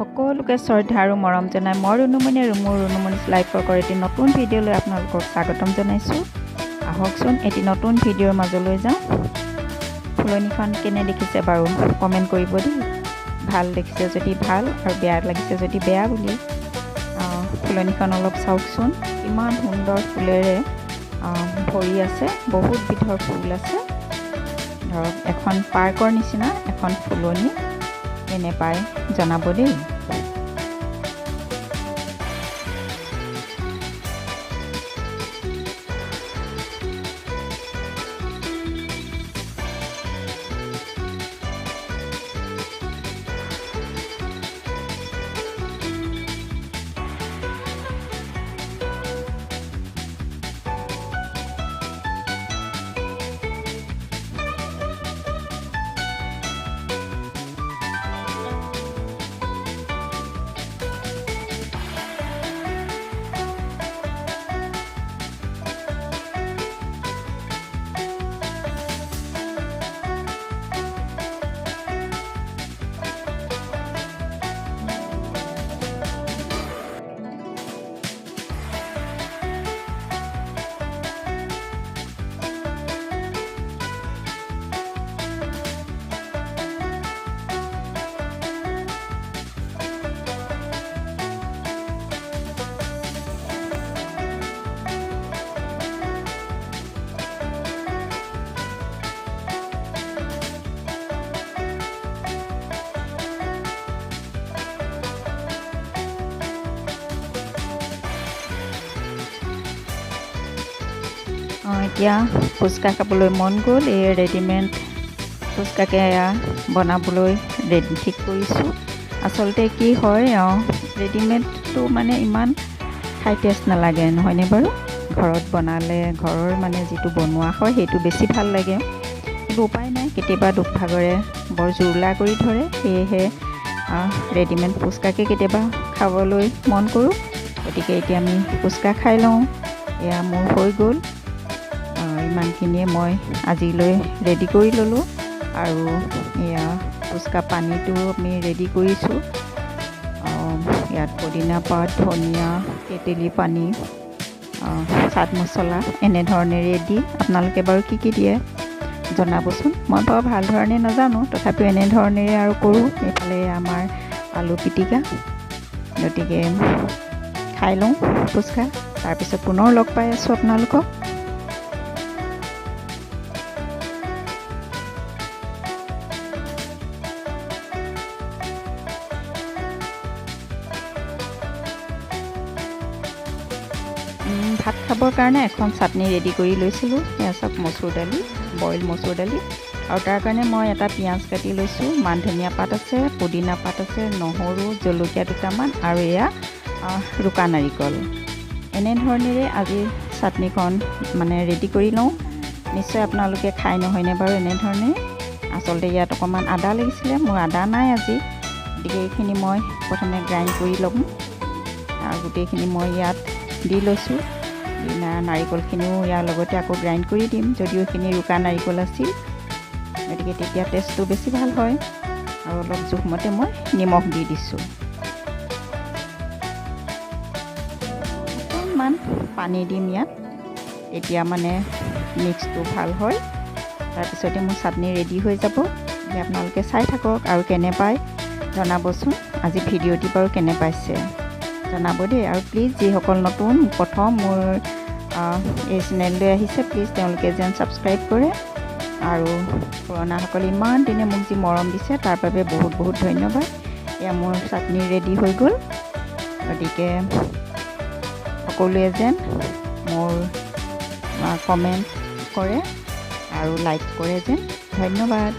সকলোকে শ্ৰদ্ধা আৰু মৰম জনাই মই ৰুনুমণি ৰুনুমনি'জ লাইফৰ এটি নতুন ভিডিঅ'লৈ আপোনালোকক স্বাগতম জনাইছোঁ। আহকচোন এটি নতুন ভিডিঅ'ৰ মাজলৈ যাওঁ। ফুলনিখন কেনে দেখিছে বাৰু কমেণ্ট কৰিব দেই। ভাল দেখিছে যদি ভাল আৰু বেয়া লাগিছে যদি বেয়া বুলি। ফুলনিখন অলপ চাওকচোন, ইমান সুন্দৰ ফুলেৰে ভৰি আছে, বহুত বিধৰ ফুল আছে। ধৰক এখন পাৰ্কৰ নিচিনা এখন ফুলনি কেনে পায় জনাব দেই। এতিয়া ফুচকা খাবলৈ মন গ'ল। এই ৰেডিমেড ফুচকাকে বনাবলৈ ঠিক কৰিছোঁ। আচলতে কি হয়, ৰেডিমেডটো মানে ইমান খাই টেষ্ট নালাগে, নহয়নে বাৰু? ঘৰত বনালে ঘৰৰ মানে যিটো বনোৱা হয় সেইটো বেছি ভাল লাগে। কিন্তু উপায় নাই, কেতিয়াবা দুখভাগৰে বৰ জুৰুলা কৰি ধৰে, সেয়েহে ৰেডিমেড ফুচকাকে কেতিয়াবা খাবলৈ মন কৰোঁ। গতিকে এতিয়া আমি ফুচকা খাই লওঁ। এয়া মোৰ হৈ গ'ল। ইমানখিনিয়ে মই আজিলৈ ৰেডি কৰি ল'লোঁ। আৰু এয়া ফুচকা পানীটো আমি ৰেডি কৰিছোঁ। ইয়াত পদিনা পাত, ধনিয়া, তেতেলী পানী, চাট মছলা এনেধৰণেৰে দি আপোনালোকে বাৰু কি দিয়ে জনাবচোন। মই বাৰু ভাল ধৰণে নাজানো, তথাপিও এনেধৰণেৰে আৰু কৰোঁ। এইফালে আমাৰ আলু পিটিকা। গতিকে খাই লওঁ ফুচকা, তাৰপিছত পুনৰ লগ পাই আছোঁ আপোনালোকক। ভাত খাবৰ কাৰণে এখন চাটনি ৰেডি কৰি লৈছিলোঁ। সেয়া চাওক, মচুৰ দালি, বইল মচুৰ দালি। আৰু তাৰ কাৰণে মই এটা পিঁয়াজ কাটি লৈছোঁ, মান ধনিয়া পাত আছে, পুদিনা পাত আছে, নহৰু, জলকীয়া দুটামান আৰু এয়া ৰুকা নাৰিকল। এনেধৰণেৰে আজি চাটনিখন মানে ৰেডি কৰি লওঁ। নিশ্চয় আপোনালোকে খাই নহয়নে বাৰু এনেধৰণে? আচলতে ইয়াত অকণমান আদা লাগিছিলে, মোৰ আদা নাই আজি। গতিকে এইখিনি মই প্ৰথমে গ্ৰাইণ্ড কৰি ল'ম। আৰু গোটেইখিনি মই ইয়াত দি লৈছোঁ। নাৰিকলখিনিও ইয়াৰ লগতে আকৌ গ্ৰাইণ্ড কৰি দিম, যদিও এইখিনি ৰুকা নাৰিকল আছিল। গতিকে তেতিয়া টেষ্টটো বেছি ভাল হয়। আৰু অলপ জোখমতে মই নিমখ দি দিছোঁ। অকণমান পানী দিম ইয়াত, তেতিয়া মানে মিক্সটো ভাল হয়। তাৰপিছতে মোৰ চাটনি ৰেডি হৈ যাব। আপোনালোকে চাই থাকক আৰু কেনে পায় জনাবচোন। আজি ভিডিঅ'টি বাৰু কেনে পাইছে জনাব দেই। আৰু প্লিজ যিসকল নতুন প্ৰথম মোৰ এই চেনেললৈ আহিছে, প্লিজ তেওঁলোকে যেন ছাবস্ক্ৰাইব কৰে। আৰু পুৰণাসকলে ইমান দিনে মোক যি মৰম দিছে তাৰ বাবে বহুত বহুত ধন্যবাদ। এয়া মোৰ চাটনি ৰেডি হৈ গ'ল। গতিকে সকলোৱে যেন মোৰ কমেণ্ট কৰে আৰু লাইক কৰে যেন। ধন্যবাদ।